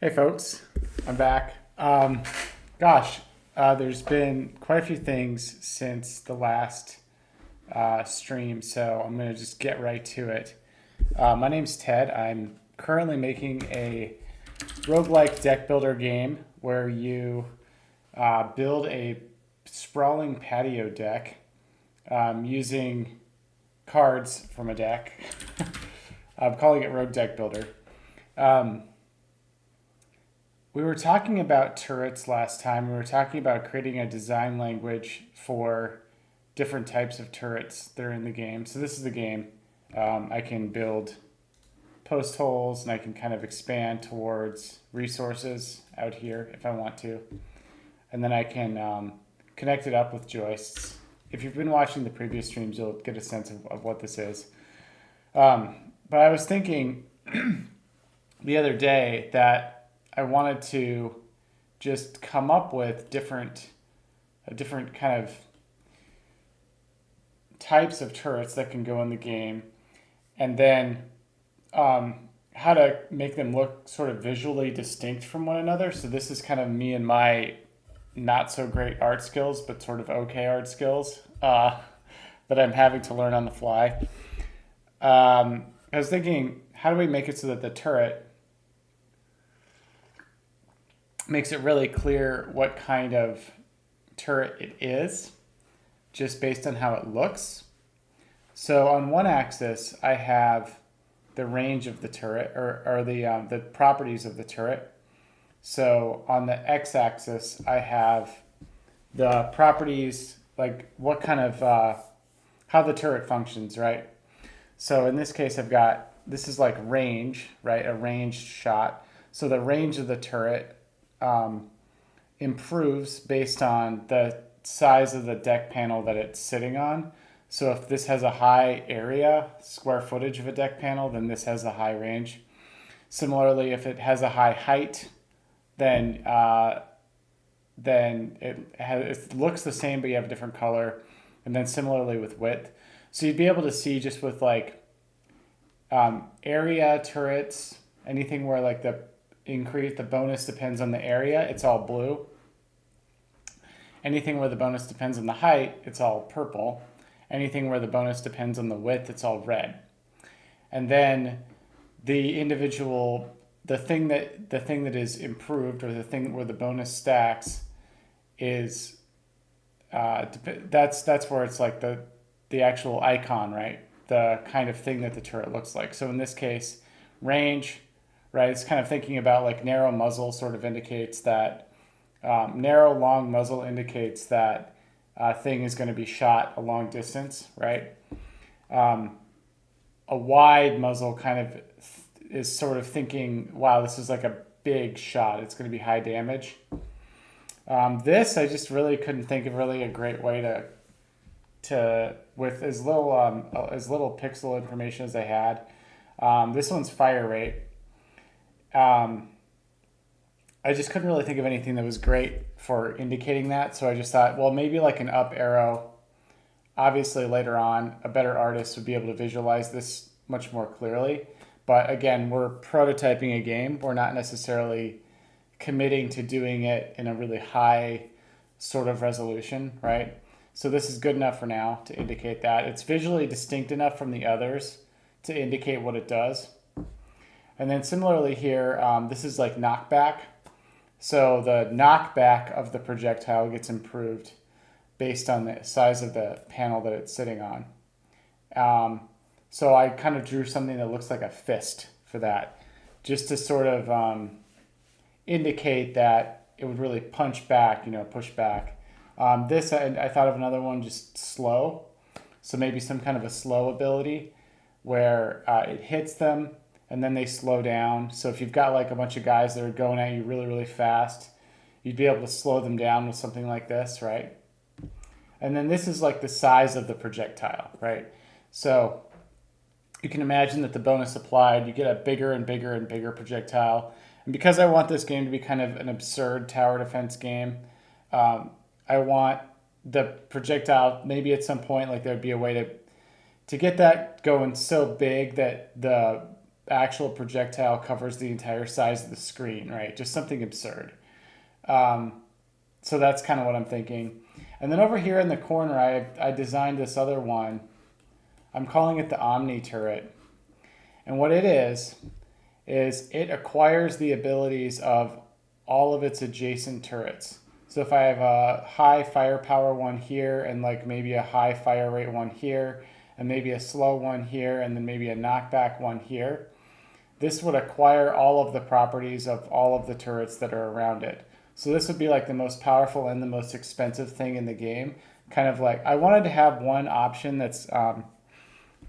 Hey folks, I'm back. Gosh, there's been quite a few things since the last stream, so I'm going to just get right to it. My name's Ted. I'm currently making a roguelike deck builder game where you build a sprawling patio deck using cards from a deck. I'm calling it Rogue Deck Builder. Um, We were talking about turrets last time. We were talking about creating a design language for different types of turrets that are in the game. So this is the game. I can build post holes and I can kind of expand towards resources out here if I want to. And then I can connect it up with joists. If you've been watching the previous streams, you'll get a sense of what this is. But I was thinking the other day that I wanted to just come up with different kind of types of turrets that can go in the game, and then how to make them look sort of visually distinct from one another. So this is kind of me and my not so great art skills, but sort of okay art skills that I'm having to learn on the fly. I was thinking, how do we make it so that the turret makes it really clear what kind of turret it is, just based on how it looks? So on one axis, I have the range of the turret, or the properties of the turret. So on the x-axis, I have the properties, like what kind of how the turret functions, right? So in this case, this is like range, right? A ranged shot. So the range of the turret improves based on the size of the deck panel that it's sitting on. So if this has a high area, square footage of a deck panel, then this has a high range. Similarly, if it has a high height, then it looks the same, but you have a different color. And then similarly with width. So you'd be able to see just with like area turrets, anything where like the bonus depends on the area, it's all blue. Anything where the bonus depends on the height, it's all purple. Anything where the bonus depends on the width, it's all red. And then the thing that is improved, or the thing where the bonus stacks, is that's where it's like the actual icon, right? The kind of thing that the turret looks like. So in this case, range, right? It's kind of thinking about like narrow muzzle sort of indicates that narrow long muzzle indicates that thing is going to be shot a long distance, right? A wide muzzle kind of is sort of thinking, wow, this is like a big shot. It's going to be high damage. This I just really couldn't think of really a great way to with as little pixel information as I had. This one's fire rate. I just couldn't really think of anything that was great for indicating that. So I just thought, well, maybe like an up arrow. Obviously, later on, a better artist would be able to visualize this much more clearly. But again, we're prototyping a game. We're not necessarily committing to doing it in a really high sort of resolution, right? So this is good enough for now to indicate that. It's visually distinct enough from the others to indicate what it does. And then similarly here, this is like knockback. So the knockback of the projectile gets improved based on the size of the panel that it's sitting on. So I kind of drew something that looks like a fist for that, just to sort of indicate that it would really punch back, push back. I thought of another one, just slow. So maybe some kind of a slow ability where it hits them and then they slow down. So if you've got like a bunch of guys that are going at you really, really fast, you'd be able to slow them down with something like this, right? And then this is like the size of the projectile, right? So you can imagine that the bonus applied, you get a bigger and bigger and bigger projectile. And because I want this game to be kind of an absurd tower defense game, I want the projectile, maybe at some point, like there'd be a way to get that going so big that the actual projectile covers the entire size of the screen, right? Just something absurd. So that's kind of what I'm thinking. And then over here in the corner, I designed this other one. I'm calling it the Omni turret. And what it is it acquires the abilities of all of its adjacent turrets. So if I have a high firepower one here and like maybe a high fire rate one here and maybe a slow one here and then maybe a knockback one here, this would acquire all of the properties of all of the turrets that are around it. So this would be like the most powerful and the most expensive thing in the game. Kind of like, I wanted to have one option that's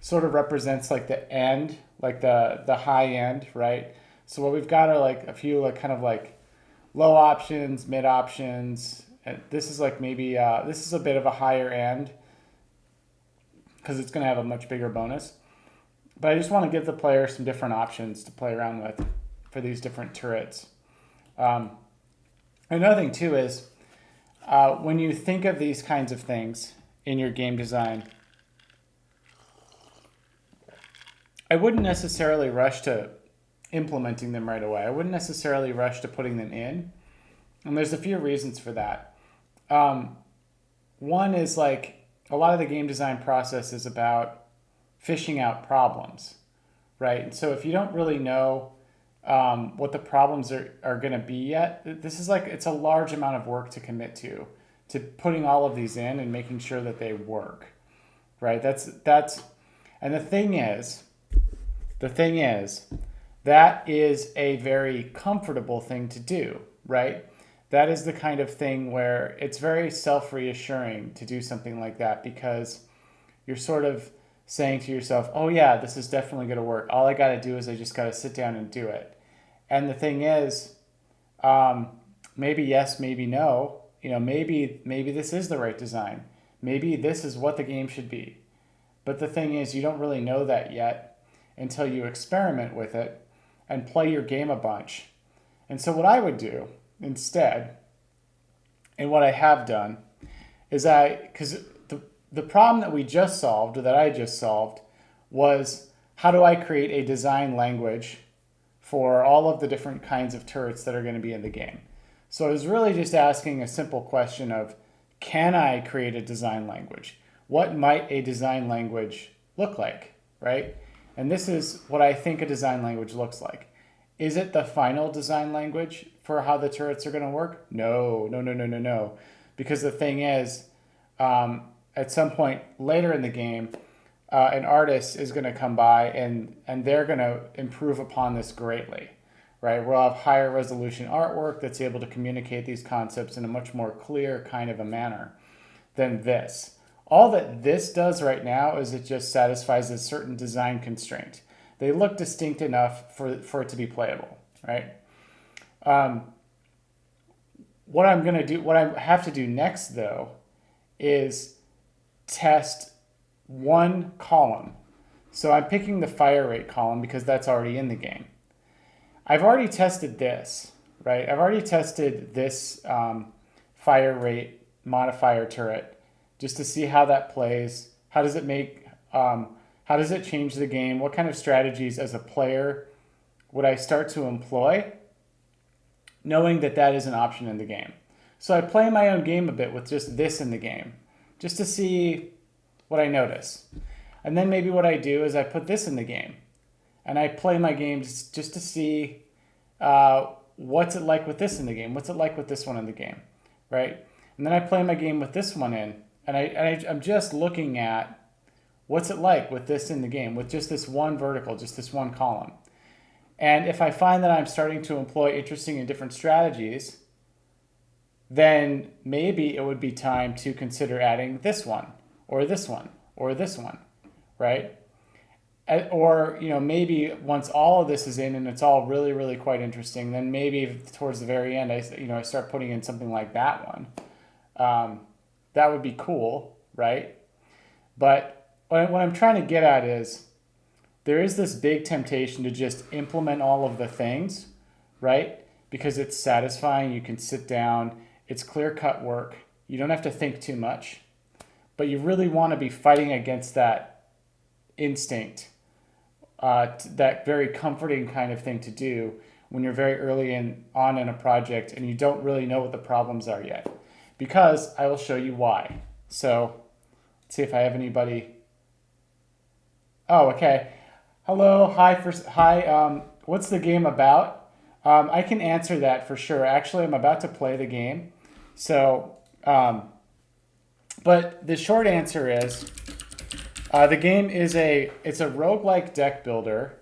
sort of represents like the end, like the high end, right? So what we've got are like a few like kind of like low options, mid options. And this is like maybe, this is a bit of a higher end because it's going to have a much bigger bonus. But I just want to give the player some different options to play around with for these different turrets. Another thing too is when you think of these kinds of things in your game design, I wouldn't necessarily rush to implementing them right away. I wouldn't necessarily rush to putting them in. And there's a few reasons for that. One is like a lot of the game design process is about fishing out problems, right? And so if you don't really know what the problems are going to be yet, this is like, it's a large amount of work to commit to putting all of these in and making sure that they work, right? And the thing is, that is a very comfortable thing to do, right? That is the kind of thing where it's very self-reassuring to do something like that because you're sort of saying to yourself, oh yeah, this is definitely going to work. All I got to do is I just got to sit down and do it. And the thing is, maybe yes, maybe no. You know, maybe this is the right design. Maybe this is what the game should be. But the thing is, you don't really know that yet until you experiment with it and play your game a bunch. And so what I would do instead, and what I have done, is because the problem that we just solved, or that I just solved, was how do I create a design language for all of the different kinds of turrets that are going to be in the game. So I was really just asking a simple question of, can I create a design language? What might a design language look like, right? And this is what I think a design language looks like. Is it the final design language for how the turrets are going to work? No. Because the thing is, at some point later in the game, an artist is going to come by and they're going to improve upon this greatly, right? We'll have higher resolution artwork that's able to communicate these concepts in a much more clear kind of a manner than this. All that this does right now is it just satisfies a certain design constraint. They look distinct enough for it to be playable, right? What I have to do next though, is test one column. So I'm picking the fire rate column because that's already in the game. I've already tested this, right? I've already tested this fire rate modifier turret just to see how that plays. How does it change the game? What kind of strategies as a player would I start to employ, knowing that that is an option in the game? So I play my own game a bit with just this in the game, just to see what I notice. And then maybe what I do is I put this in the game and I play my game just to see what's it like with this in the game? What's it like with this one in the game, right? And then I play my game with this one in, and I'm just looking at what's it like with this in the game, with just this one vertical, just this one column. And if I find that I'm starting to employ interesting and different strategies, then maybe it would be time to consider adding this one, or this one, or this one, right? Or, maybe once all of this is in and it's all really, really quite interesting, then maybe towards the very end, I start putting in something like that one. That would be cool, right? But what I'm trying to get at is there is this big temptation to just implement all of the things, right? Because it's satisfying. You can sit down. It's clear-cut work. You don't have to think too much. But you really want to be fighting against that instinct that very comforting kind of thing to do when you're very early on in a project and you don't really know what the problems are yet. Because I will show you why. So let's see if I have anybody. Oh, okay. Hello, hi. What's the game about? I can answer that for sure. Actually, I'm about to play the game. So, but the short answer is the game is it's a roguelike deck builder.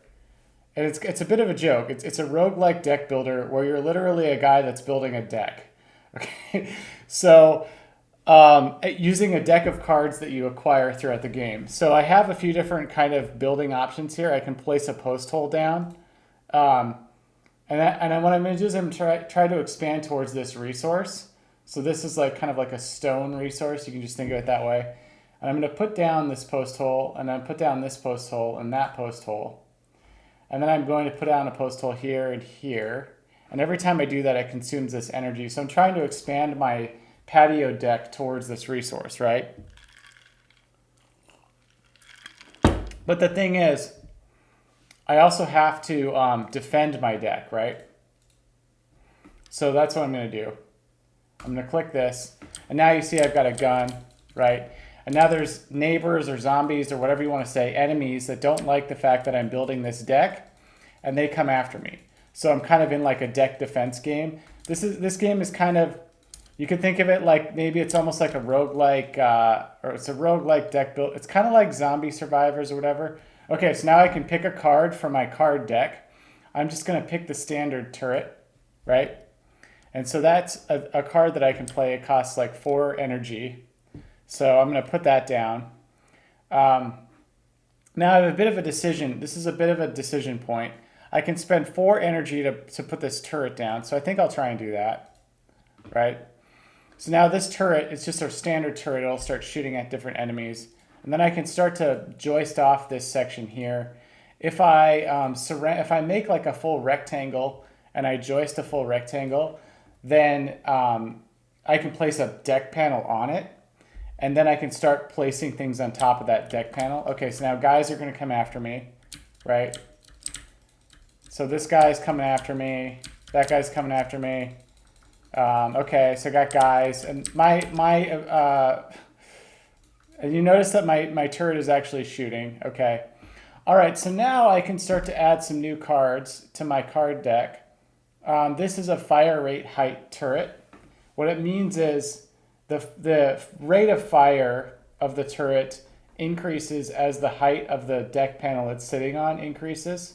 And it's a bit of a joke. It's a roguelike deck builder where you're literally a guy that's building a deck. Okay. So using a deck of cards that you acquire throughout the game. So I have a few different kind of building options here. I can place a post hole down. And what I'm going to do is I'm try to expand towards this resource. So this is like kind of like a stone resource. You can just think of it that way. And I'm going to put down this post hole, and then put down this post hole and that post hole. And then I'm going to put down a post hole here and here. And every time I do that, it consumes this energy. So I'm trying to expand my patio deck towards this resource, right? But the thing is, I also have to defend my deck, right? So that's what I'm going to do. I'm going to click this. And now you see I've got a gun, right? And now there's neighbors or zombies or whatever you want to say, enemies that don't like the fact that I'm building this deck, and they come after me. So I'm kind of in like a deck defense game. This game is kind of, you could think of it like maybe it's almost like a roguelike, or it's a roguelike deck build. It's kind of like Zombie Survivors or whatever. Okay, so now I can pick a card from my card deck. I'm just going to pick the standard turret, right? And so that's a card that I can play. It costs like 4 energy. So I'm going to put that down. Now I have a bit of a decision. This is a bit of a decision point. I can spend 4 energy to put this turret down. So I think I'll try and do that, right? So now this turret, it's just our standard turret. It'll start shooting at different enemies. And then I can start to joist off this section here. If I make like a full rectangle and I joist a full rectangle, then I can place a deck panel on it. And then I can start placing things on top of that deck panel. Okay, so now guys are going to come after me, right? So this guy's coming after me. That guy's coming after me. Okay, so I got guys. And and you notice that my turret is actually shooting. Okay. All right, so now I can start to add some new cards to my card deck. This is a fire rate height turret. What it means is the rate of fire of the turret increases as the height of the deck panel it's sitting on increases.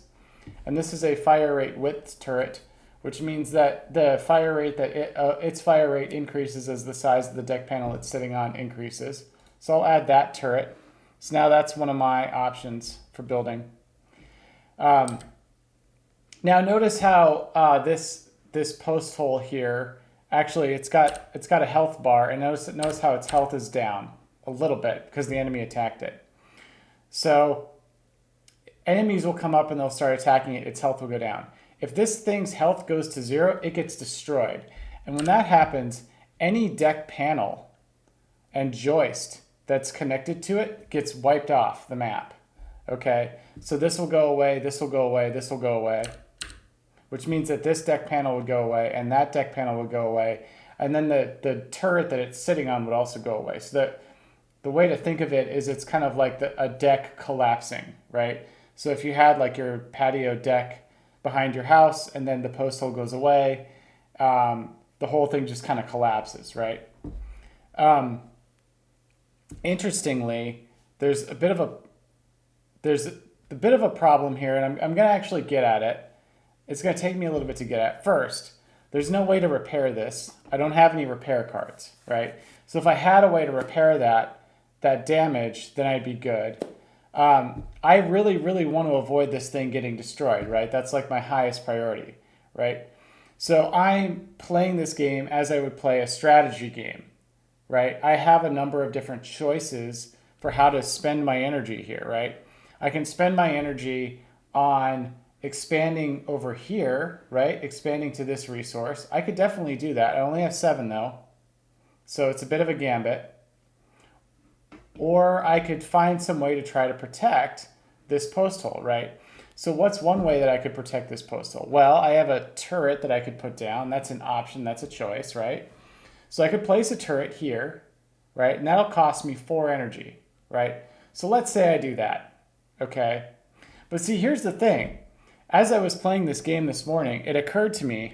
And this is a fire rate width turret, which means that the fire rate its fire rate increases as the size of the deck panel it's sitting on increases. So I'll add that turret. So now that's one of my options for building. Now notice how this post hole here, actually it's got a health bar, and notice how its health is down a little bit because the enemy attacked it. So enemies will come up and they'll start attacking it, its health will go down. If this thing's health goes to 0, it gets destroyed. And when that happens, any deck panel and joist that's connected to it gets wiped off the map. Okay, so this will go away, this will go away, this will go away, which means that this deck panel would go away and that deck panel would go away. And then the turret that it's sitting on would also go away. So the way to think of it is it's kind of like a deck collapsing, right? So if you had like your patio deck behind your house and then the post hole goes away, the whole thing just kind of collapses, right? Interestingly, there's a bit of a problem here, and I'm going to actually get at it. It's going to take me a little bit to get at. First, there's no way to repair this. I don't have any repair cards, right? So if I had a way to repair that damage, then I'd be good. I really, really want to avoid this thing getting destroyed, right? That's like my highest priority, right? So I'm playing this game as I would play a strategy game, right? I have a number of different choices for how to spend my energy here, right? I can spend my energy on expanding over here, right? Expanding to this resource. I could definitely do that. I only have 7 though, so it's a bit of a gambit. Or I could find some way to try to protect this post hole, right? So what's one way that I could protect this post hole? Well, I have a turret that I could put down. That's an option. That's a choice, right? So I could place a turret here, right? And that'll cost me 4 energy, right? So let's say I do that, okay? But see, here's the thing. As I was playing this game this morning, it occurred to me,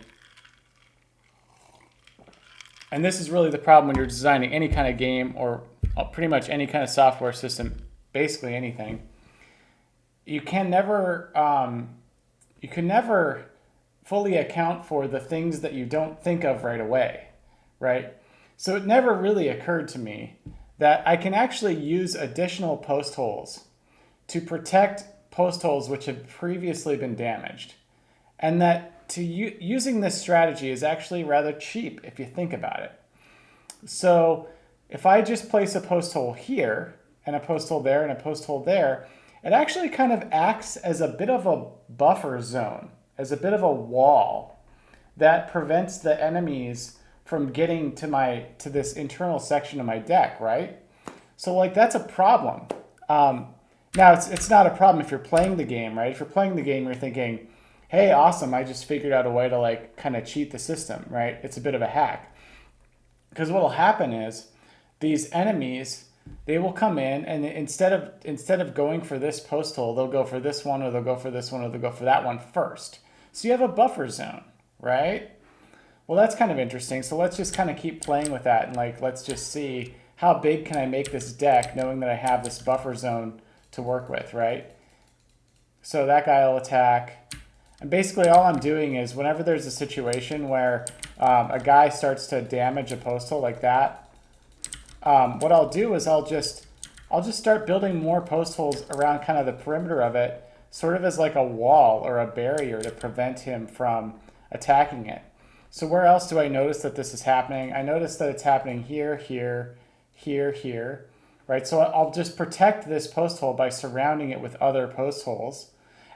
and this is really the problem when you're designing any kind of game or pretty much any kind of software system, basically anything. You can never fully account for the things that you don't think of right away, right? So it never really occurred to me that I can actually use additional post holes to protect post holes which have previously been damaged. And that using this strategy is actually rather cheap if you think about it. So if I just place a post hole here and a post hole there and a post hole there, it actually kind of acts as a bit of a buffer zone, as a bit of a wall that prevents the enemies from getting to this internal section of my deck, right? So like that's a problem. Now it's not a problem if you're playing the game, right? If you're playing the game, you're thinking, hey, awesome, I just figured out a way to like kind of cheat the system, right? It's a bit of a hack. Because what'll happen is these enemies, they will come in and instead of going for this post hole, they'll go for this one or they'll go for this one or they'll go for that one first. So you have a buffer zone, right? Well, that's kind of interesting. So let's just kind of keep playing with that and like let's just see how big can I make this deck knowing that I have this buffer zone to work with, right? So that guy will attack. And basically all I'm doing is whenever there's a situation where a guy starts to damage a post hole like that, what I'll do is I'll just start building more post holes around kind of the perimeter of it, sort of as like a wall or a barrier to prevent him from attacking it. So where else do I notice that this is happening? I notice that it's happening here, here, here, here, right? So I'll just protect this post hole by surrounding it with other post holes.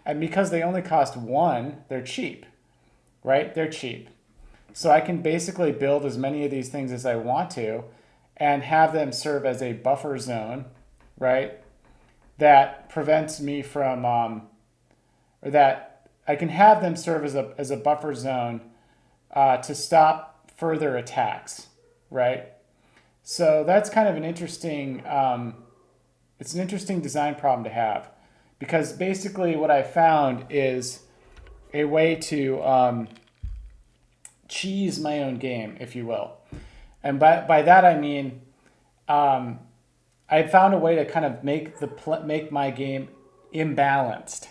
And because they only cost 1, they're cheap, right? They're cheap. So I can basically build as many of these things as I want to and have them serve as a buffer zone, right? That prevents me from, or that I can have them serve as a buffer zone to stop further attacks, right? So that's kind of an interesting, it's an interesting design problem to have. Because basically what I found is a way to cheese my own game, if you will. And by that I mean I found a way to kind of make my game imbalanced.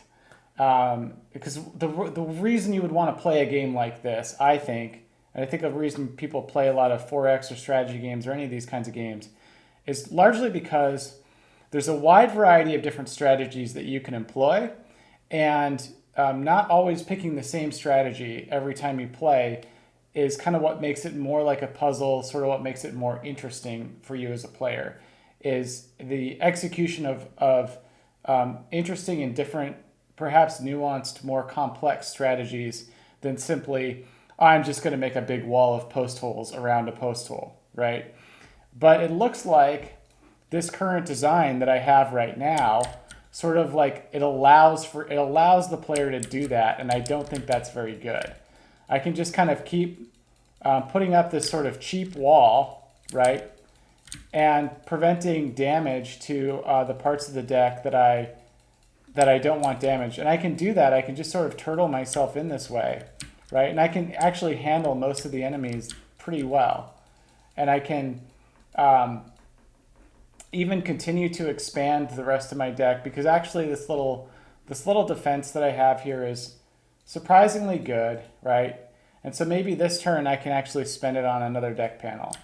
Because the reason you would want to play a game like this, I think, and I think the reason people play a lot of 4X or strategy games or any of these kinds of games, is largely because there's a wide variety of different strategies that you can employ, and not always picking the same strategy every time you play is kind of what makes it more like a puzzle, sort of what makes it more interesting for you as a player, is the execution of interesting and different, perhaps nuanced, more complex strategies than simply, I'm just going to make a big wall of post holes around a post hole, right? But it looks like this current design that I have right now, sort of like it allows the player to do that, and I don't think that's very good. I can just kind of keep putting up this sort of cheap wall, right, and preventing damage to the parts of the deck that I don't want damaged. And I can do that. I can just sort of turtle myself in this way, right, and I can actually handle most of the enemies pretty well, and I can even continue to expand the rest of my deck because actually this little defense that I have here is surprisingly good, right? And so maybe this turn I can actually spend it on another deck panel,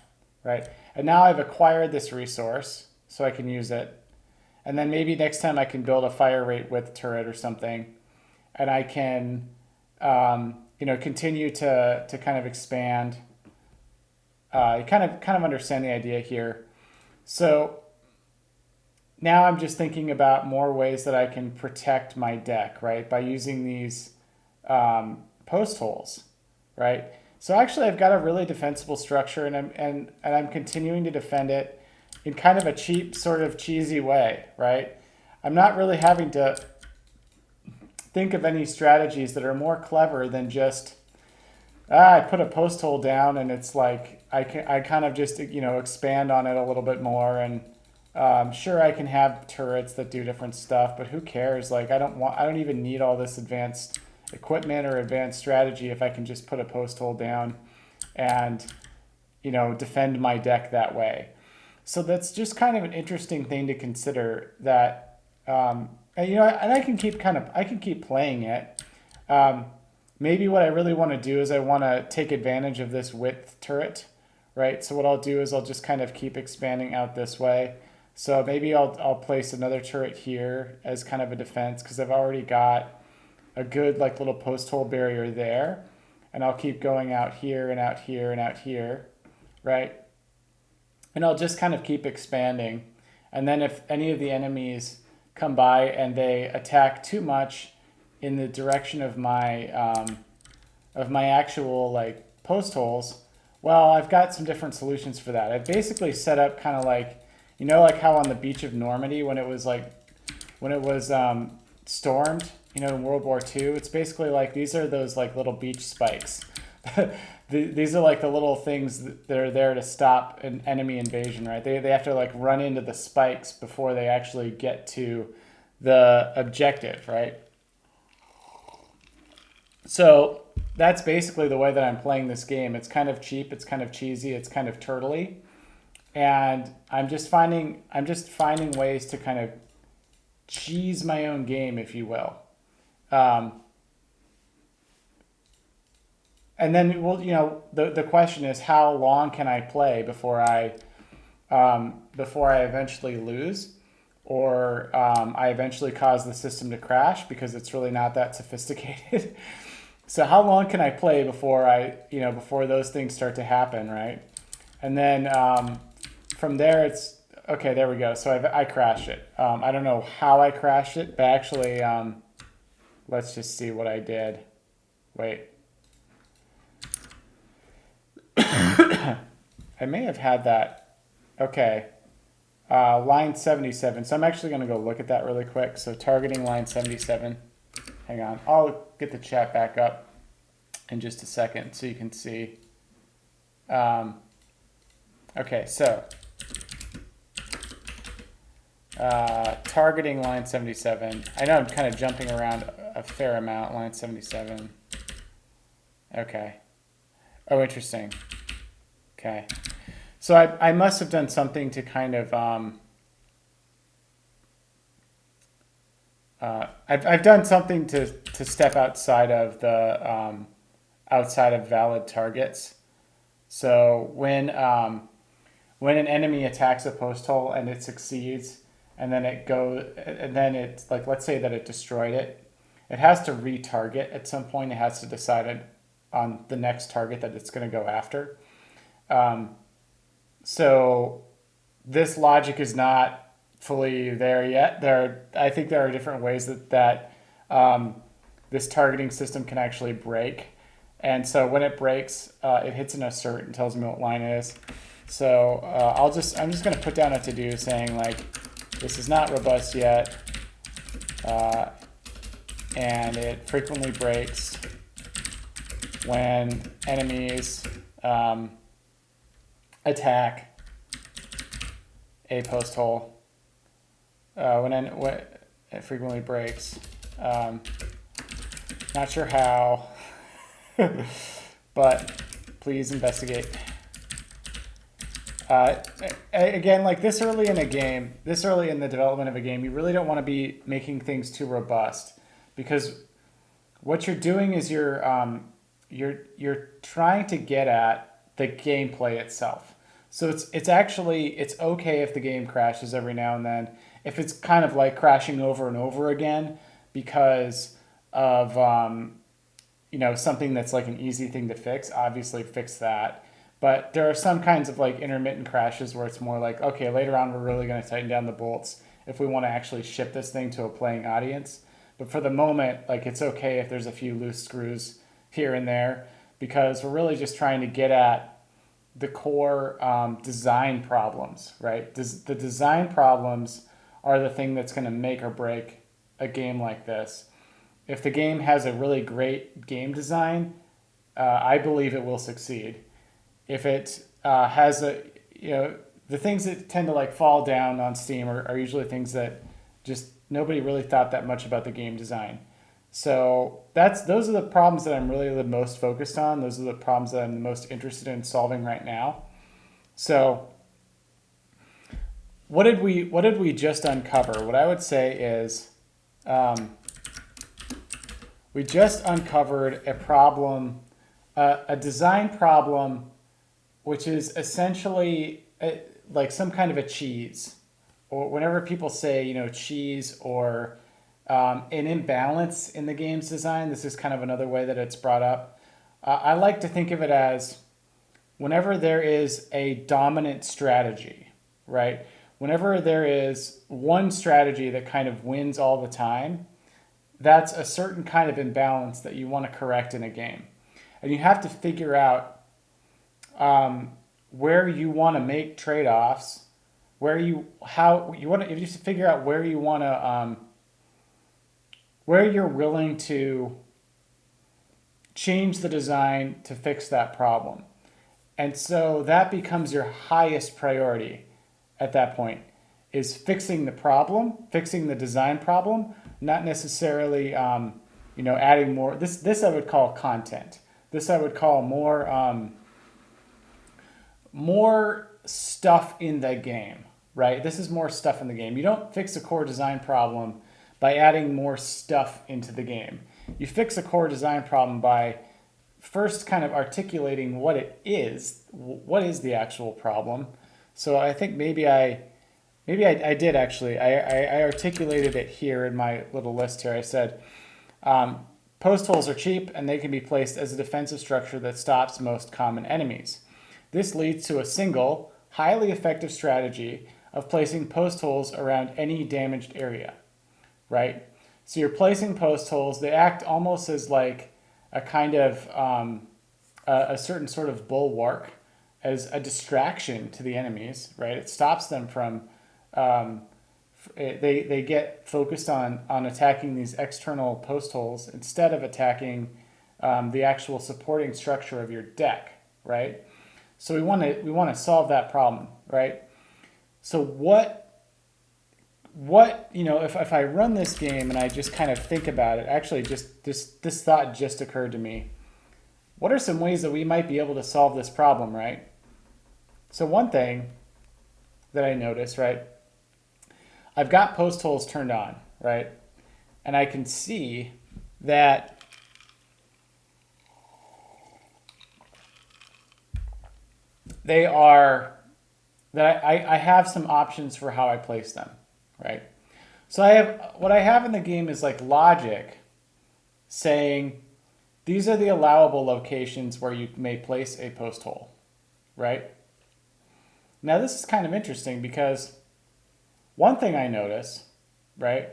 right? And now I've acquired this resource so I can use it. And then maybe next time I can build a fire rate with turret or something, and I can continue to kind of expand. You kind of understand the idea here. So now I'm just thinking about more ways that I can protect my deck, right, by using these post holes, right? So actually I've got a really defensible structure, and I'm continuing to defend it in kind of a cheap, sort of cheesy way, right? I'm not really having to think of any strategies that are more clever than just I put a post hole down and it's like I kind of just expand on it a little bit more and sure I can have turrets that do different stuff, but who cares? Like I don't even need all this advanced equipment or advanced strategy if I can just put a post hole down and defend my deck that way. So that's just kind of an interesting thing to consider that and I can keep playing it. Um, Maybe what I really want to do is I want to take advantage of this width turret, right? So what I'll do is I'll just kind of keep expanding out this way. So maybe I'll place another turret here as kind of a defense because I've already got a good like little post hole barrier there. And I'll keep going out here and out here and out here, right? And I'll just kind of keep expanding. And then if any of the enemies come by and they attack too much in the direction of my actual like post holes, well, I've got some different solutions for that. I've basically set up kind of like, like how on the beach of Normandy when it was stormed, in World War II, it's basically like these are those like little beach spikes. These are like the little things that are there to stop an enemy invasion, right? They have to like run into the spikes before they actually get to the objective, right? So that's basically the way that I'm playing this game. It's kind of cheap, it's kind of cheesy, it's kind of turtly. And I'm just finding ways to kind of cheese my own game, if you will. And then the question is how long can I play before I eventually lose, or I eventually cause the system to crash because it's really not that sophisticated. So how long can I play before before those things start to happen, right? And then from there it's okay. There we go. So I crashed it. I don't know how I crashed it, but actually, let's just see what I did. Wait. I may have had that. Okay. Line 77. So I'm actually going to go look at that really quick. So targeting line 77. Hang on. I'll get the chat back up in just a second so you can see. Okay, so targeting line 77. I know I'm kind of jumping around a fair amount. Line 77. Okay. Oh, interesting. Okay. So I must have done something to kind of I've done something to step outside of the outside of valid targets. So when an enemy attacks a post hole and it succeeds, and then it's like, let's say that it destroyed it, it has to retarget at some point. It has to decide on the next target that it's going to go after. So this logic is not fully there yet. I think there are different ways that this targeting system can actually break. And so when it breaks, it hits an assert and tells me what line it is. So I'm just going to put down a to-do saying like, this is not robust yet. And it frequently breaks when enemies attack a post hole. When it frequently breaks. Not sure how, but please investigate. Again, like this early in the development of a game, you really don't want to be making things too robust, because what you're doing is you're trying to get at the gameplay itself. So it's okay if the game crashes every now and then, if it's kind of like crashing over and over again because of something that's like an easy thing to fix. Obviously fix that. But there are some kinds of like intermittent crashes where it's more like, okay, later on we're really going to tighten down the bolts if we want to actually ship this thing to a playing audience. But for the moment, like it's okay if there's a few loose screws here and there, because we're really just trying to get at the core design problems, right? The design problems are the thing that's going to make or break a game like this. if the game has a really great game design, I believe it will succeed. If it has a, you know, the things that tend to like fall down on Steam are usually things that just nobody really thought that much about the game design. So those are the problems that I'm really the most focused on. Those are the problems that I'm the most interested in solving right now. So what did we just uncover? What I would say is um, we just uncovered a problem, a design problem, which is essentially like some kind of a cheese. Or whenever people say, cheese or an imbalance in the game's design, this is kind of another way that it's brought up. I like to think of it as whenever there is a dominant strategy, right? Whenever there is one strategy that kind of wins all the time, that's a certain kind of imbalance that you want to correct in a game. And you have to figure out where you want to make trade-offs, you just figure out where you want to, where you're willing to change the design to fix that problem. And so that becomes your highest priority at that point, is fixing the problem, fixing the design problem, not necessarily, adding more. This I would call content. This I would call more stuff in the game, right? This is more stuff in the game. You don't fix a core design problem by adding more stuff into the game. You fix a core design problem by first kind of articulating what it is. What is the actual problem? So I think maybe I did actually. I articulated it here in my little list here. I said, post holes are cheap and they can be placed as a defensive structure that stops most common enemies. This leads to a single, highly effective strategy of placing post holes around any damaged area, right? So you're placing post holes. They act almost as like a kind of a certain sort of bulwark, as a distraction to the enemies, right? It stops them from, they get focused on attacking these external post holes instead of attacking the actual supporting structure of your deck, right? So we want to solve that problem, right? So if I run this game and I just kind of think about it, actually just this thought just occurred to me. What are some ways that we might be able to solve this problem, right? So one thing that I noticed, right? I've got post holes turned on, right? And I can see that they are, that I have some options for how I place them, right? So what I have in the game is like logic saying these are the allowable locations where you may place a post hole, right? Now this is kind of interesting because one thing I notice, right?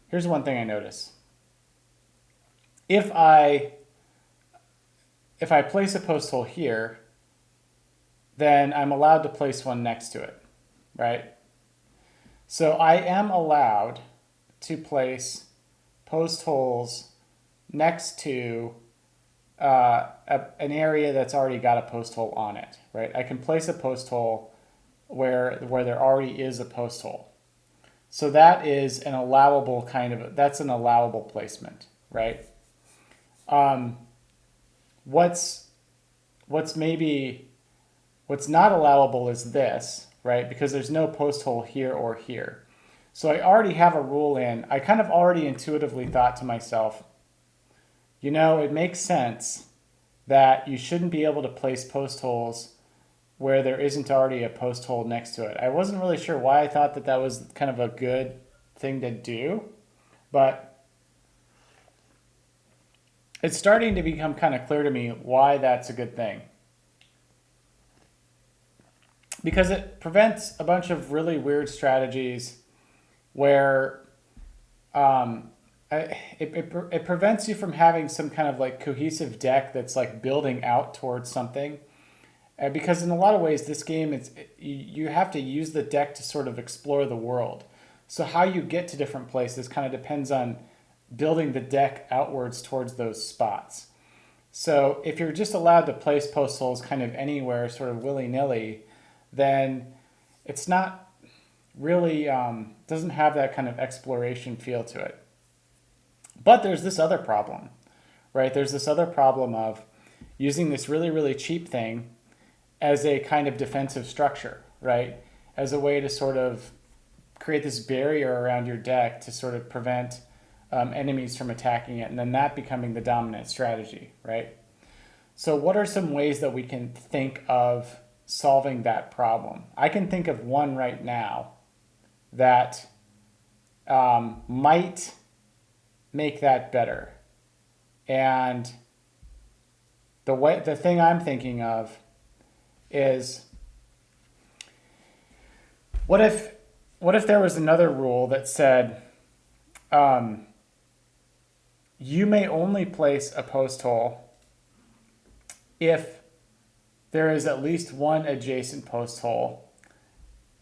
Here's one thing I notice. If I place a post hole here, then I'm allowed to place one next to it, right? So I am allowed to place post holes next to an area that's already got a post hole on it, right? I can place a post hole where there already is a post hole. So that is an allowable that's an allowable placement, right? What's not allowable is this, right? Because there's no post hole here or here. So I already have a rule in. I kind of already intuitively thought to myself, it makes sense that you shouldn't be able to place post holes where there isn't already a post hole next to it. I wasn't really sure why I thought that was kind of a good thing to do, but it's starting to become kind of clear to me why that's a good thing. Because it prevents a bunch of really weird strategies where it prevents you from having some kind of like cohesive deck that's like building out towards something. Because in a lot of ways, this game, you have to use the deck to sort of explore the world. So how you get to different places kind of depends on building the deck outwards towards those spots. So if you're just allowed to place post holes kind of anywhere, sort of willy-nilly, then it's not really, doesn't have that kind of exploration feel to it. But there's this other problem, right? There's this other problem of using this really, really cheap thing as a kind of defensive structure, right? As a way to sort of create this barrier around your deck to sort of prevent enemies from attacking it, and then that becoming the dominant strategy, right? So what are some ways that we can think of solving that problem? I can think of one right now that might make that better. And the thing I'm thinking of is, what if there was another rule that said you may only place a post hole if there is at least one adjacent post hole,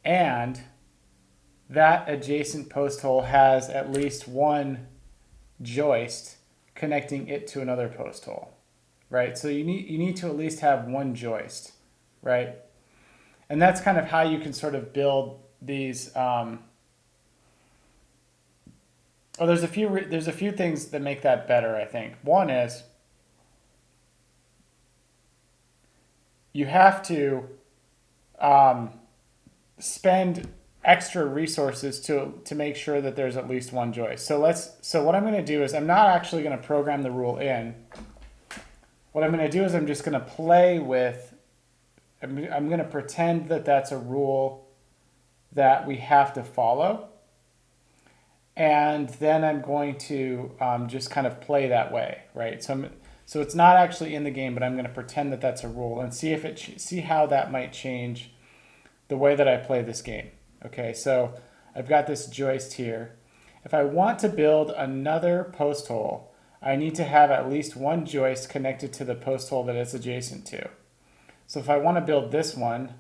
and that adjacent post hole has at least one joist connecting it to another post hole, right? So you need to at least have one joist, right? And that's kind of how you can sort of build these. There's a few things that make that better, I think. One is you have to spend extra resources to make sure that there's at least one joist. So what I'm going to do is, I'm not actually going to program the rule in. What I'm going to do is I'm just going to play with, I'm going to pretend that that's a rule that we have to follow. And then I'm going to just kind of play that way, right? So it's not actually in the game, but I'm going to pretend that that's a rule and see how that might change the way that I play this game. Okay, so I've got this joist here. If I want to build another post hole, I need to have at least one joist connected to the post hole that it's adjacent to. So if I want to build this one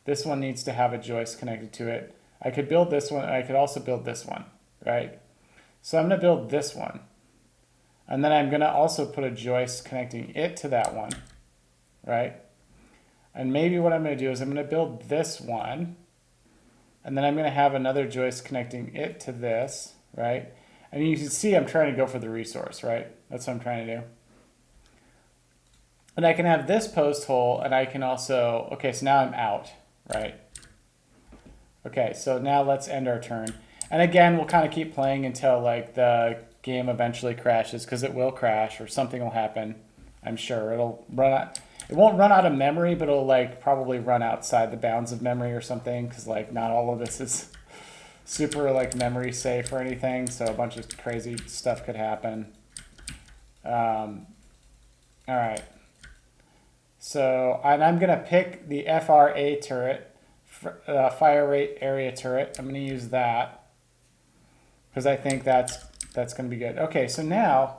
needs to have a joist connected to it. I could build this one, and I could also build this one, right? So I'm going to build this one. And then I'm going to also put a joist connecting it to that one, right? And maybe what I'm going to do is I'm going to build this one, and then I'm going to have another joist connecting it to this, right? And you can see I'm trying to go for the resource, right? That's what I'm trying to do. And I can have this post hole, and I can also, okay, so now I'm out, right? Okay, so now let's end our turn. And again, we'll kind of keep playing until like the game eventually crashes, because it will crash or something will happen. I'm sure it'll run out. It won't run out of memory, but it'll like probably run outside the bounds of memory or something, because like not all of this is super like memory safe or anything. So a bunch of crazy stuff could happen. All right. So and I'm gonna pick the FRA turret, fire rate area turret. I'm gonna use that because I think that's gonna be good. Okay, so now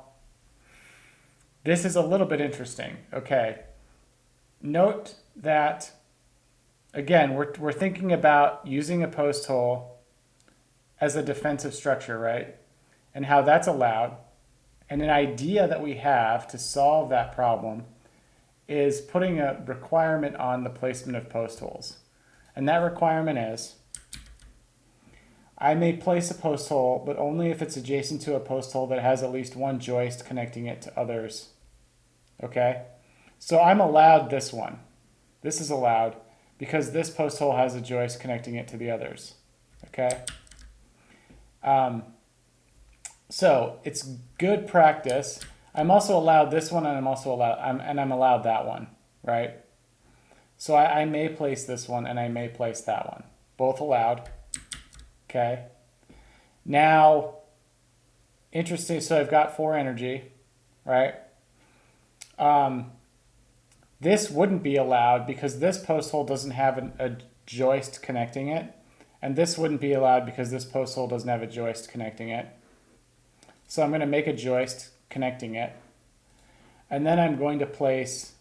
this is a little bit interesting. Okay. Note that, again, we're thinking about using a post hole as a defensive structure, right? And how that's allowed. And an idea that we have to solve that problem is putting a requirement on the placement of post holes. And that requirement is, I may place a post hole, but only if it's adjacent to a post hole that has at least one joist connecting it to others. Okay? So I'm allowed this one. This is allowed because this post hole has a joist connecting it to the others. Okay? So it's good practice. I'm also allowed this one, and I'm allowed that one, right? So I may place this one, and I may place that one. Both allowed. Okay. Now, interesting. So I've got 4 energy, right? This wouldn't be allowed because this post hole doesn't have a joist connecting it. And this wouldn't be allowed because this post hole doesn't have a joist connecting it. So I'm going to make a joist connecting it. And then I'm going to place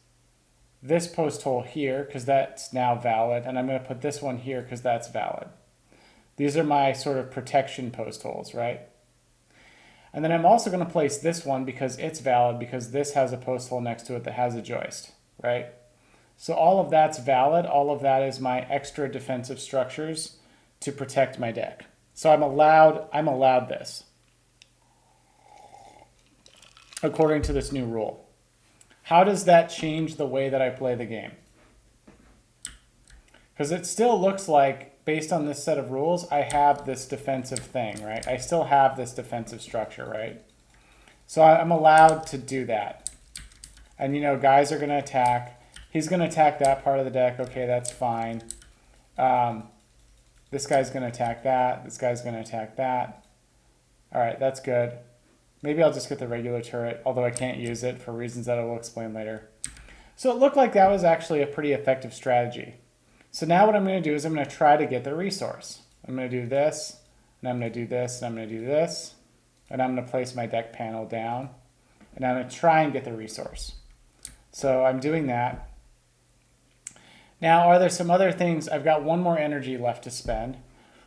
this post hole here because that's now valid. And I'm going to put this one here because that's valid. These are my sort of protection post holes, right? And then I'm also going to place this one because it's valid, because this has a post hole next to it that has a joist, right? So all of that's valid. All of that is my extra defensive structures to protect my deck. So I'm allowed this according to this new rule. How does that change the way that I play the game? Because it still looks like, based on this set of rules, I have this defensive thing, right? I still have this defensive structure, right? So I'm allowed to do that. And, you know, guys are going to attack. He's going to attack that part of the deck. Okay, that's fine. This guy's going to attack that. This guy's going to attack that. All right, that's good. Maybe I'll just get the regular turret, although I can't use it for reasons that I will explain later. So it looked like that was actually a pretty effective strategy. So now what I'm going to do is I'm going to try to get the resource. I'm going to do this, and I'm going to do this, and I'm going to do this, and I'm going to place my deck panel down, and I'm going to try and get the resource. So I'm doing that. Now, are there some other things? I've got one more energy left to spend.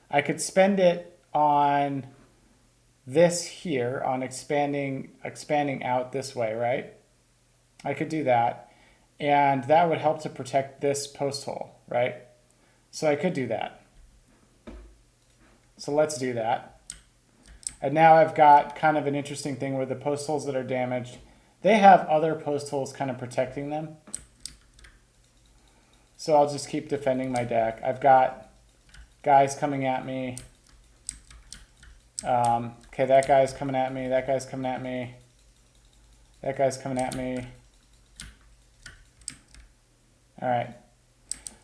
I could spend it on this here, on expanding out this way, right? I could do that. And that would help to protect this post hole, right? So I could do that. So let's do that. And now I've got kind of an interesting thing where the post holes that are damaged, they have other post holes kind of protecting them. So I'll just keep defending my deck. I've got guys coming at me. Okay, that guy's coming at me. That guy's coming at me. That guy's coming at me. All right.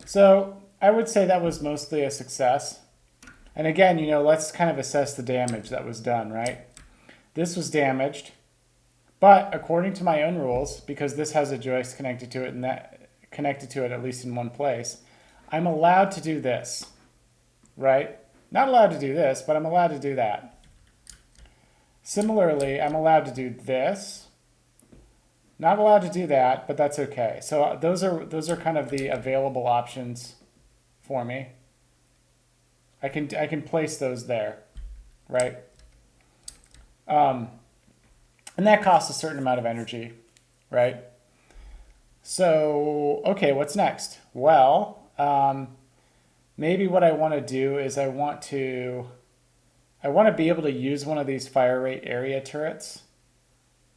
So I would say that was mostly a success. And again, you know, let's kind of assess the damage that was done, right? This was damaged, but according to my own rules, because this has a joist connected to it and that connected to it at least in one place, I'm allowed to do this, right? Not allowed to do this, but I'm allowed to do that. Similarly, I'm allowed to do this. Not allowed to do that, but that's okay. So those are kind of the available options for me. I can place those there, right? And that costs a certain amount of energy, right? So, okay, what's next? Well, maybe what I want to do is I want to be able to use one of these fire rate area turrets.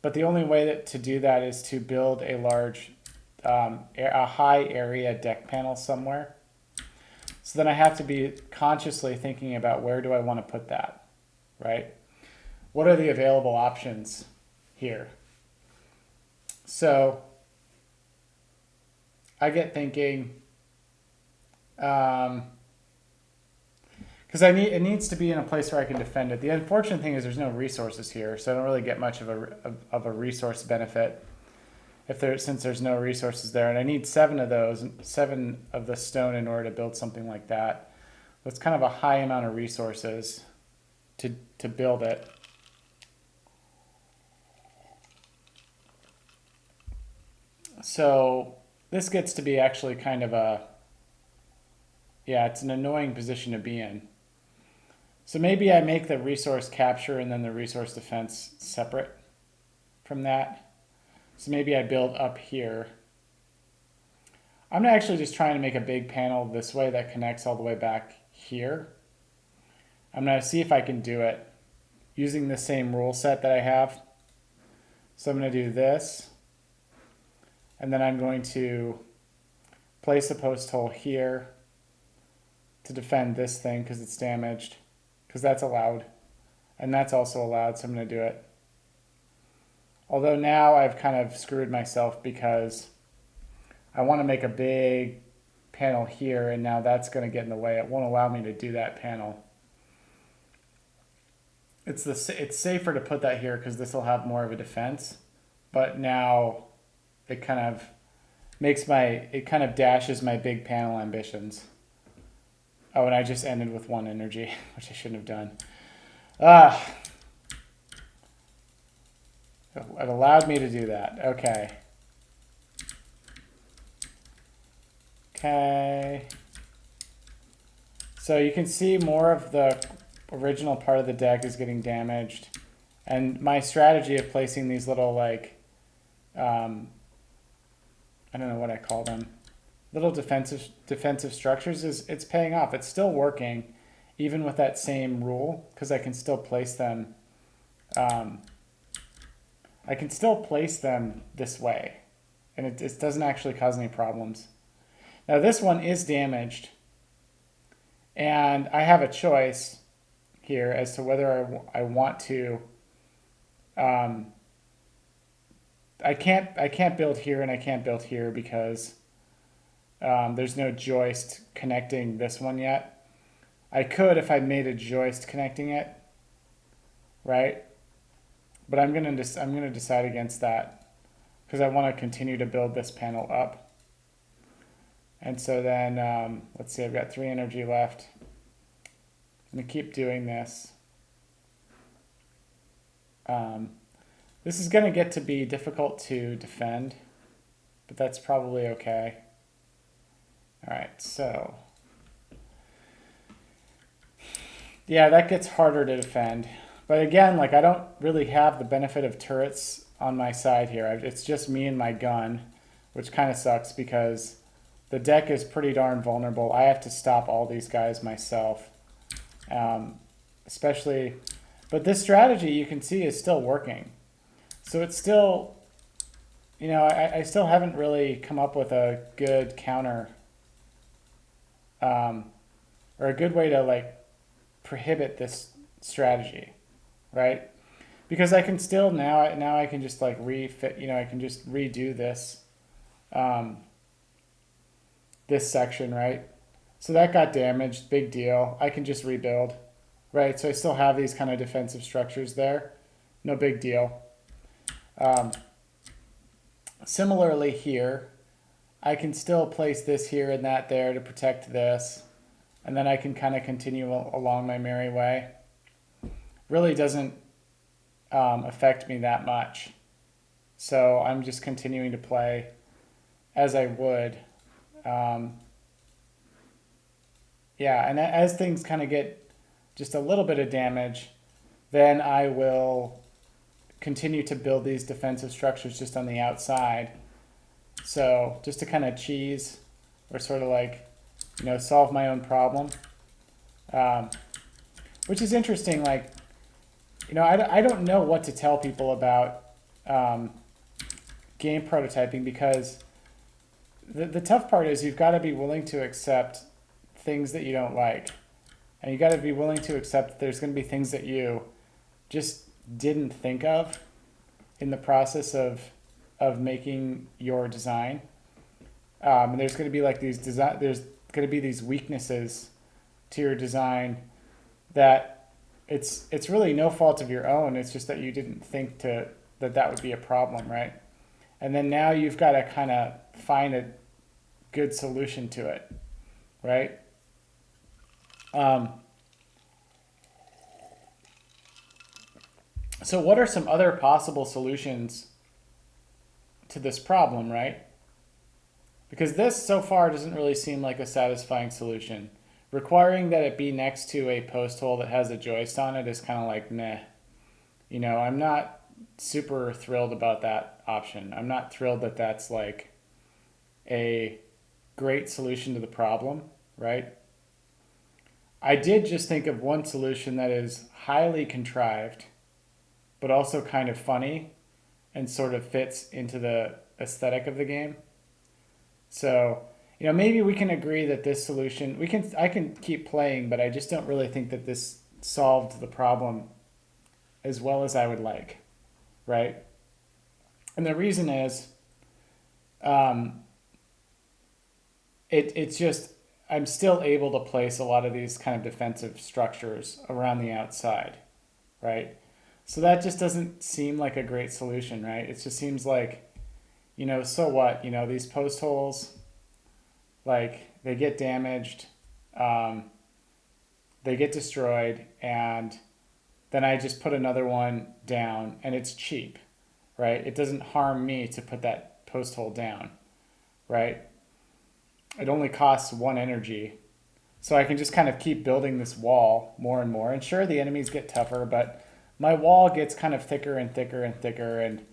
But the only way to do that is to build a large, a high area deck panel somewhere. So then I have to be consciously thinking about where do I want to put that, right? What are the available options here? So I get thinking, because it needs to be in a place where I can defend it. The unfortunate thing is there's no resources here, so I don't really get much of a resource benefit since there's no resources there. And I need 7 of those, 7 of the stone in order to build something like that. That's kind of a high amount of resources to build it. So this gets to be actually kind of it's an annoying position to be in. So maybe I make the resource capture and then the resource defense separate from that. So maybe I build up here. I'm actually just trying to make a big panel this way that connects all the way back here. I'm going to see if I can do it using the same rule set that I have. So I'm going to do this. And then I'm going to place a post hole here to defend this thing because it's damaged, because that's allowed. And that's also allowed, so I'm going to do it. Although now I've kind of screwed myself because I want to make a big panel here, and now that's going to get in the way. It won't allow me to do that panel. It's safer to put that here because this will have more of a defense. But now it kind of dashes my big panel ambitions. Oh, and I just ended with 1 energy, which I shouldn't have done. It allowed me to do that. Okay. So you can see more of the original part of the deck is getting damaged. And my strategy of placing these little, like, I don't know what I call them, little defensive structures, it's paying off. It's still working, even with that same rule, because I can still place them. I can still place them this way, and it doesn't actually cause any problems. Now this one is damaged, and I have a choice here as to whether I want to. I can't build here and I can't build here because there's no joist connecting this one yet. I could if I made a joist connecting it, right? But I'm gonna decide against that because I want to continue to build this panel up. And so then let's see, I've got 3 energy left. I'm gonna keep doing this. This is going to get to be difficult to defend, but that's probably okay. All right, so yeah, that gets harder to defend. But again, like, I don't really have the benefit of turrets on my side here. It's just me and my gun, which kind of sucks because the deck is pretty darn vulnerable. I have to stop all these guys myself, especially. But this strategy, you can see, is still working. So it's still, you know, I still haven't really come up with a good counter or a good way to, like, prohibit this strategy, right? Because I can still now I can just, like, refit, you know, I can just redo this this section, right? So that got damaged, big deal. I can just rebuild, right? So I still have these kind of defensive structures there, no big deal. Similarly here, I can still place this here and that there to protect this, and then I can kind of continue along my merry way. Really doesn't affect me that much. So I'm just continuing to play as I would. Yeah, and as things kind of get just a little bit of damage, then I will continue to build these defensive structures just on the outside. So just to kind of cheese or sort of, like, you know, solve my own problem, which is interesting. Like, you know, I don't know what to tell people about game prototyping, because the tough part is you've got to be willing to accept things that you don't like, and you got to be willing to accept that there's going to be things that you just didn't think of in the process of making your design. And there's going to be, like, there's going to be these weaknesses to your design that it's really no fault of your own. It's just that you didn't think that would be a problem, right? And then now you've got to kind of find a good solution to it, right? So what are some other possible solutions to this problem, right? Because this so far doesn't really seem like a satisfying solution. Requiring that it be next to a post hole that has a joist on it is kind of like, meh. You know, I'm not super thrilled about that option. I'm not thrilled that that's, like, a great solution to the problem, right? I did just think of one solution that is highly contrived, but also kind of funny and sort of fits into the aesthetic of the game. So, you know, maybe we can agree that this solution, I can keep playing, but I just don't really think that this solved the problem as well as I would like, right? And the reason is, it's just, I'm still able to place a lot of these kind of defensive structures around the outside, right? So that just doesn't seem like a great solution, right? It just seems like, you know, so what? You know, these post holes, like, they get damaged, they get destroyed, and then I just put another one down, and it's cheap, right? It doesn't harm me to put that post hole down, right? It only costs 1 energy, So I can just kind of keep building this wall more and more. And sure, the enemies get tougher, but my wall gets kind of thicker and thicker and thicker, and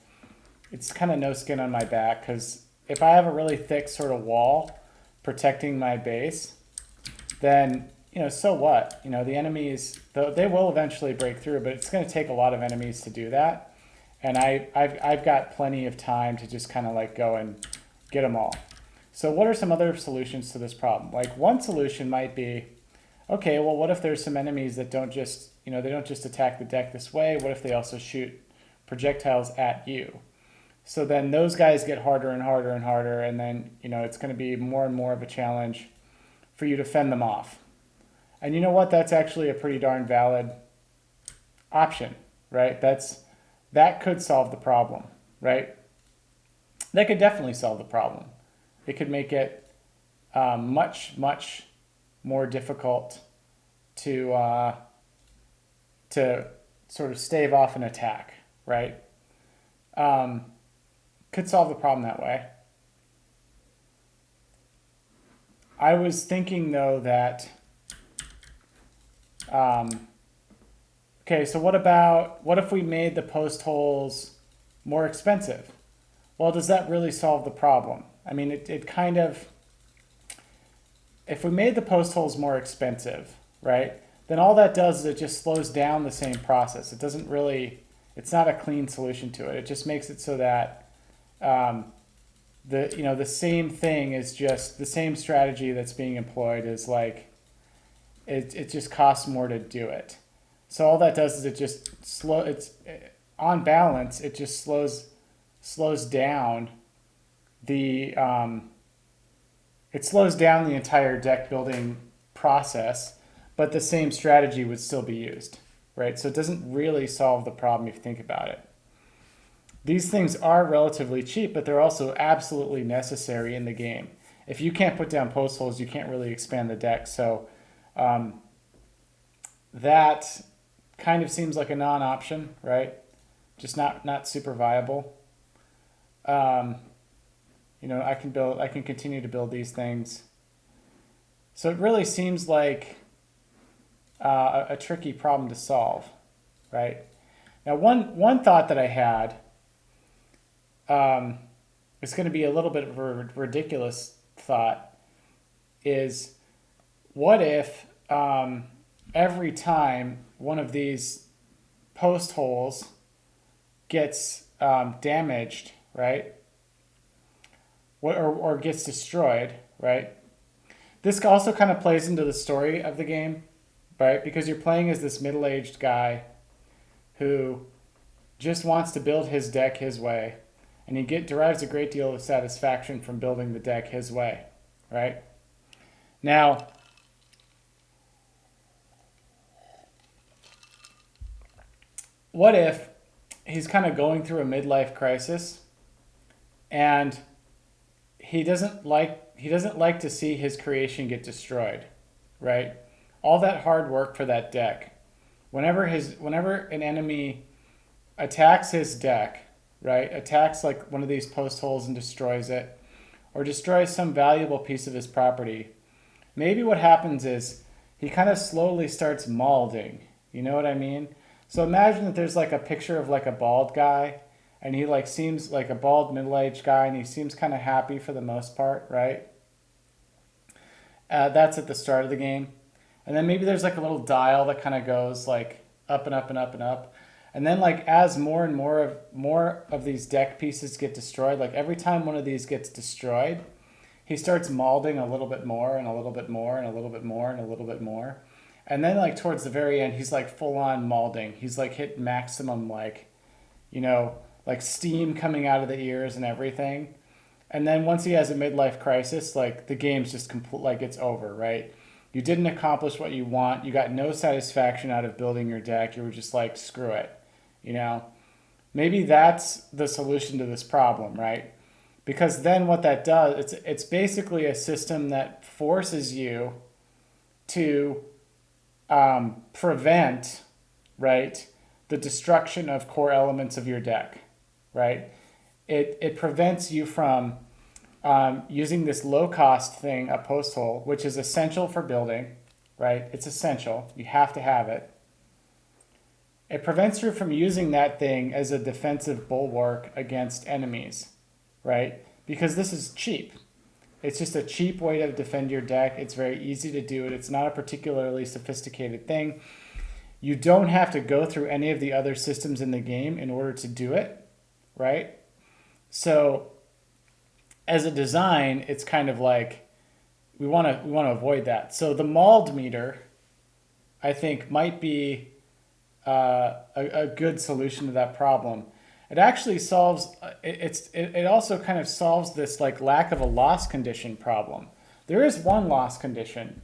it's kind of no skin on my back, because if I have a really thick sort of wall protecting my base, then, so what? The enemies, they will eventually break through, but it's going to take a lot of enemies to do that. And I've got plenty of time to just kind of like go and get them all. So what are some other solutions to this problem? Like, one solution might be, okay, well, what if there's some enemies that don't just, they don't just attack the deck this way? What if they also shoot projectiles at you? So then those guys get harder and harder and harder, and then, it's going to be more and more of a challenge for you to fend them off. And you know what? That's actually a pretty darn valid option, right? That could solve the problem, right? That could definitely solve the problem. It could make it much, much more difficult to sort of stave off an attack, right? Could solve the problem that way. I was thinking, though, that, okay, so what if we made the post holes more expensive? Well, does that really solve the problem? I mean, it kind of, if we made the post holes more expensive, right, then all that does is it just slows down the same process. It doesn't really, it's not a clean solution to it. It just makes it so that the same thing is just the same strategy that's being employed is like, it just costs more to do it. So all that does is it just on balance, it just slows down the entire deck building process, but the same strategy would still be used, right? So it doesn't really solve the problem if you think about it. These things are relatively cheap, but they're also absolutely necessary in the game. If you can't put down post holes, you can't really expand the deck. So that kind of seems like a non-option, right? Just not super viable. I can continue to build these things. So it really seems like a tricky problem to solve, right? Now, one thought that I had, it's going to be a little bit of a ridiculous thought, is what if every time one of these post holes gets damaged, right? Or gets destroyed, right? This also kind of plays into the story of the game, right? Because you're playing as this middle-aged guy who just wants to build his deck his way, and he derives a great deal of satisfaction from building the deck his way, right? Now, what if he's kind of going through a midlife crisis, and he doesn't like to see his creation get destroyed, right? All that hard work for that deck. Whenever an enemy attacks his deck, right? Attacks like one of these post holes and destroys it, or destroys some valuable piece of his property, maybe what happens is he kind of slowly starts malding. You know what I mean? So imagine that there's like a picture of like a bald guy, and he like seems like a bald middle-aged guy, and he seems kind of happy for the most part, right? That's at the start of the game. And then maybe there's like a little dial that kind of goes like up and up and up and up. And then like as more and more of these deck pieces get destroyed, like every time one of these gets destroyed, he starts malding a little bit more and a little bit more and a little bit more and a little bit more. And then like towards the very end, he's like full on malding. He's like hit maximum, like, like steam coming out of the ears and everything. And then once he has a midlife crisis, like the game's just like it's over, right? You didn't accomplish what you want. You got no satisfaction out of building your deck. You were just like, screw it, Maybe that's the solution to this problem, right? Because then what that does, it's basically a system that forces you to prevent, right, the destruction of core elements of your deck, right? It prevents you from using this low cost thing, a post hole, which is essential for building, right? It's essential. You have to have it. It prevents you from using that thing as a defensive bulwark against enemies, right? Because this is cheap. It's just a cheap way to defend your deck. It's very easy to do it. It's not a particularly sophisticated thing. You don't have to go through any of the other systems in the game in order to do it, right? So as a design, it's kind of like we want to avoid that. So the mauled meter, I think, might be a good solution to that problem. It actually solves it also kind of solves this like lack of a loss condition problem. There is one loss condition.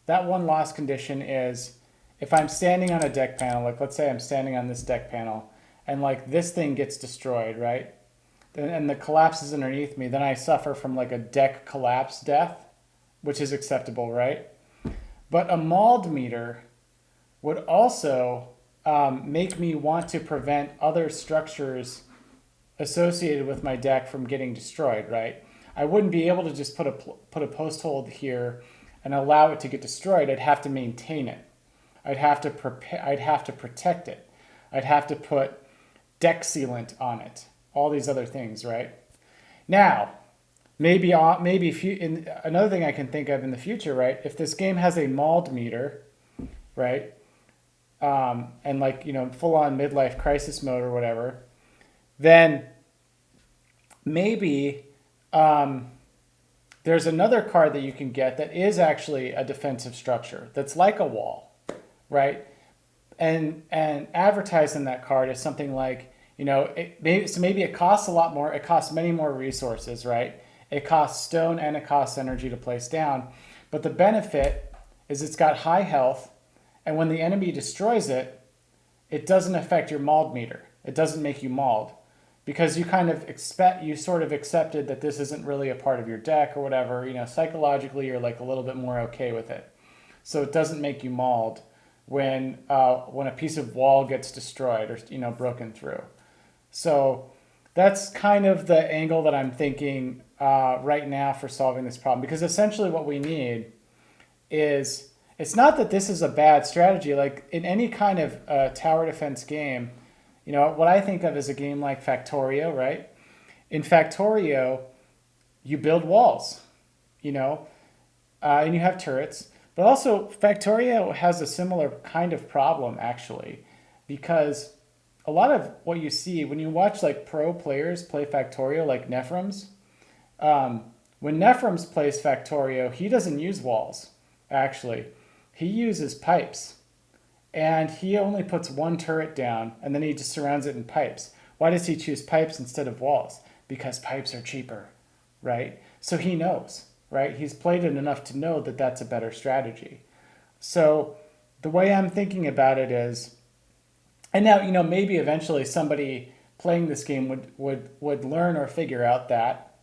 That one loss condition is if I'm standing on a deck panel, like let's say I'm standing on this deck panel and like this thing gets destroyed, right? And the collapse is underneath me, then I suffer from like a deck collapse death, which is acceptable, right? But a mauled meter would also make me want to prevent other structures associated with my deck from getting destroyed, right? I wouldn't be able to just put a post hole here and allow it to get destroyed. I'd have to maintain it. I'd have to protect it. I'd have to put deck sealant on it. All these other things, right? Now, maybe another thing I can think of in the future, right? If this game has a mauled meter, right? And like, full on midlife crisis mode or whatever, then maybe there's another card that you can get that is actually a defensive structure that's like a wall, right? And advertising that card is something like, maybe it costs a lot more. It costs many more resources, right? It costs stone and it costs energy to place down. But the benefit is it's got high health. And when the enemy destroys it, it doesn't affect your mauled meter. It doesn't make you mauled because you sort of accepted that this isn't really a part of your deck or whatever. Psychologically, you're like a little bit more okay with it. So it doesn't make you mauled when a piece of wall gets destroyed or broken through. So that's kind of the angle that I'm thinking right now for solving this problem, because essentially what we need is, it's not that this is a bad strategy. Like in any kind of tower defense game, what I think of as a game like Factorio, right? In Factorio, you build walls, and you have turrets. But also Factorio has a similar kind of problem actually, because a lot of what you see when you watch like pro players play Factorio, like Nephrums, when Nephrums plays Factorio, he doesn't use walls, actually. He uses pipes, and he only puts one turret down, and then he just surrounds it in pipes. Why does he choose pipes instead of walls? Because pipes are cheaper, right? So he knows, right? He's played it enough to know that that's a better strategy. So the way I'm thinking about it is, and now, maybe eventually somebody playing this game would learn or figure out that,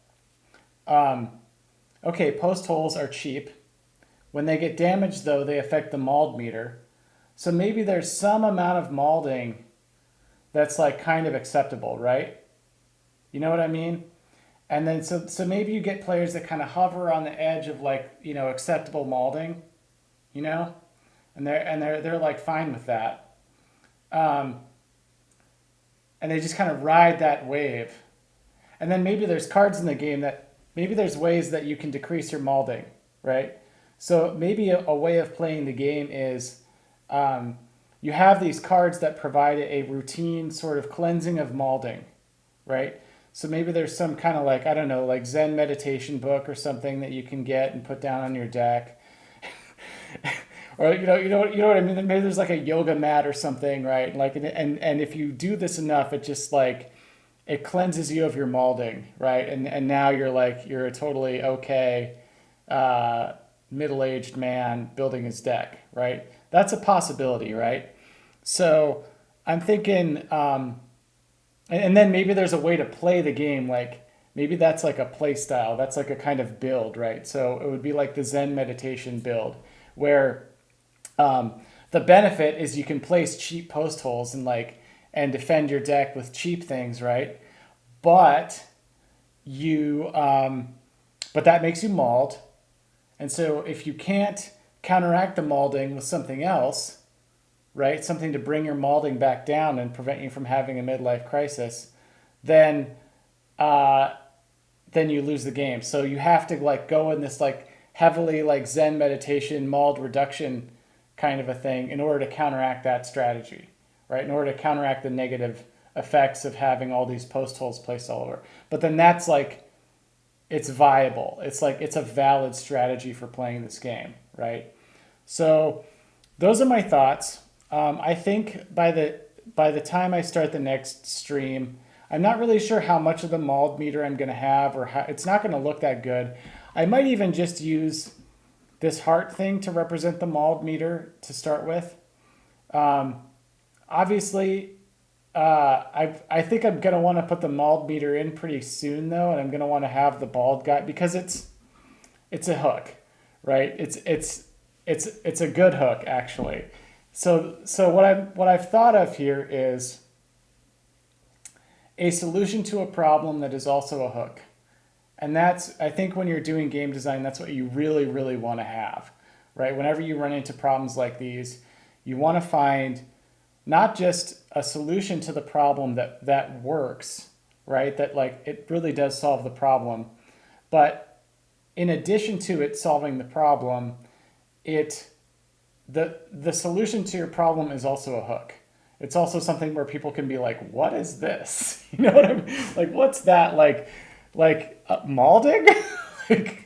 okay, post holes are cheap. When they get damaged, though, they affect the mauled meter. So maybe there's some amount of maulding that's like kind of acceptable, right? You know what I mean? And then so maybe you get players that kind of hover on the edge of like, acceptable maulding, and they're like fine with that. And they just kind of ride that wave. And then maybe there's cards in the game maybe there's ways that you can decrease your maulding, right? So maybe a way of playing the game is you have these cards that provide a routine sort of cleansing of maulding, right? So maybe there's some kind of like, I don't know, like Zen meditation book or something that you can get and put down on your deck. Or you know what I mean? Maybe there's like a yoga mat or something, right? Like and if you do this enough, it just like it cleanses you of your maulding, right? And now you're a totally okay middle-aged man building his deck, right? That's a possibility, right? So I'm thinking, and then maybe there's a way to play the game, like maybe that's like a play style, that's like a kind of build, right? So it would be like the Zen meditation build, where the benefit is you can place cheap post holes and defend your deck with cheap things, right? But you but that makes you mauled. And so if you can't counteract the maulding with something else, right, something to bring your maulding back down and prevent you from having a midlife crisis, then uh, then you lose the game. So you have to like go in this like heavily like Zen meditation, mauled reduction kind of a thing in order to counteract that strategy, right? In order to counteract the negative effects of having all these post holes placed all over. But then that's like, it's viable. It's like, it's a valid strategy for playing this game, right? So those are my thoughts. I think by the time I start the next stream, I'm not really sure how much of the mauled meter I'm going to have, or how it's not going to look that good. I might even just use this heart thing to represent the mauled meter to start with. Obviously, I think I'm going to want to put the mauled meter in pretty soon though, and I'm going to want to have the bald guy because it's a hook, right? It's a good hook actually. So what I've thought of here is a solution to a problem that is also a hook. And that's, I think when you're doing game design, that's what you really, really want to have, right? Whenever you run into problems like these, you want to find not just a solution to the problem that works, right? That like it really does solve the problem, but in addition to it solving the problem, the solution to your problem is also a hook. It's also something where people can be like, "What is this?" You know what I mean? Like, what's that? Like maulding? Like,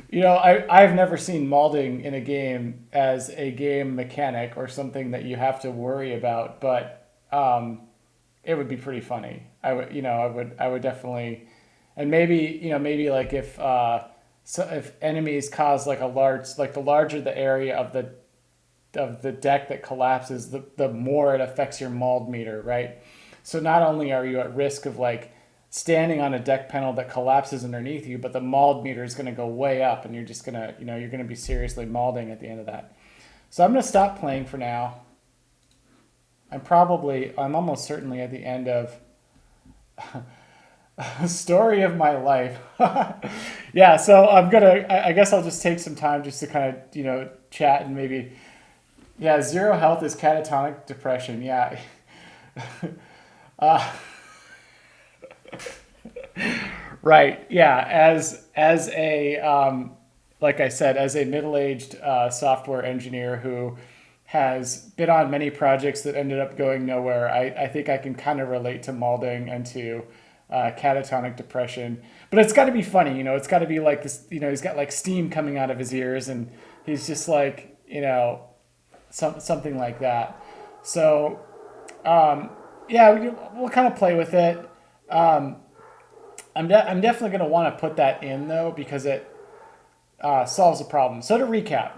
you know, I've never seen maulding in a game as a game mechanic or something that you have to worry about, but it would be pretty funny. I would definitely, and maybe, maybe like if so if enemies cause like a large, like the larger the area of the deck that collapses, the more it affects your mauled meter, right? So not only are you at risk of like standing on a deck panel that collapses underneath you, but the mauled meter is going to go way up, and you're just going to, you're going to be seriously maulding at the end of that. So I'm going to stop playing for now. I'm almost certainly at the end of story of my life. Yeah, so I guess I'll just take some time just to kind of, chat and maybe, yeah, zero health is catatonic depression. Yeah. uh, right. Yeah. As a, like I said, as a middle-aged software engineer who has been on many projects that ended up going nowhere, I think I can kind of relate to maulding and to catatonic depression. But it's got to be funny, it's got to be like this, he's got like steam coming out of his ears, and he's just like, something like that. So, yeah, we'll kind of play with it. I'm definitely going to want to put that in though, because it solves a problem. So to recap,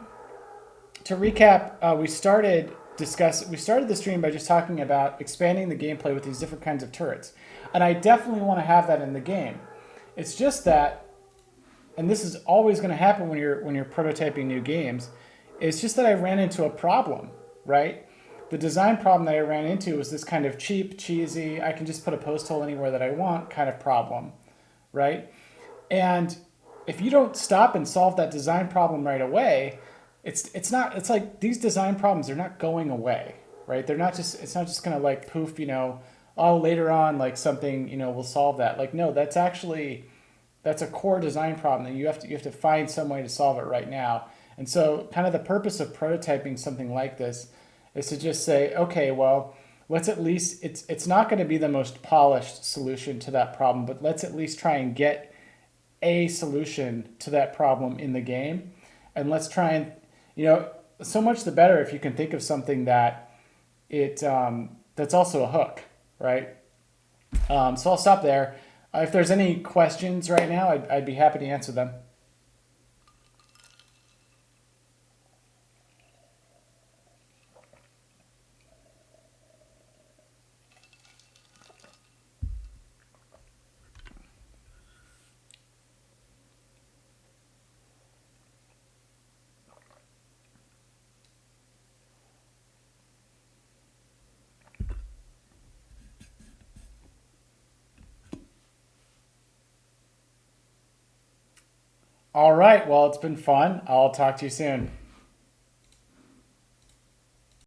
we started the stream by just talking about expanding the gameplay with these different kinds of turrets, and I definitely want to have that in the game. It's just that, and this is always going to happen when you're prototyping new games. It's just that I ran into a problem, right? The design problem that I ran into was this kind of cheap, cheesy, I can just put a post hole anywhere that I want kind of problem, right? And if you don't stop and solve that design problem right away, it's like these design problems are not going away, right? It's not just gonna like poof, oh, later on like something, will solve that. Like, no, that's a core design problem, and you have to find some way to solve it right now. And so kind of the purpose of prototyping something like this is to just say, okay, well, let's at least, it's not going to be the most polished solution to that problem, but let's at least try and get a solution to that problem in the game. And let's try and, so much the better if you can think of something that that's also a hook, right? So I'll stop there. If there's any questions right now, I'd be happy to answer them. All right. Well, it's been fun. I'll talk to you soon.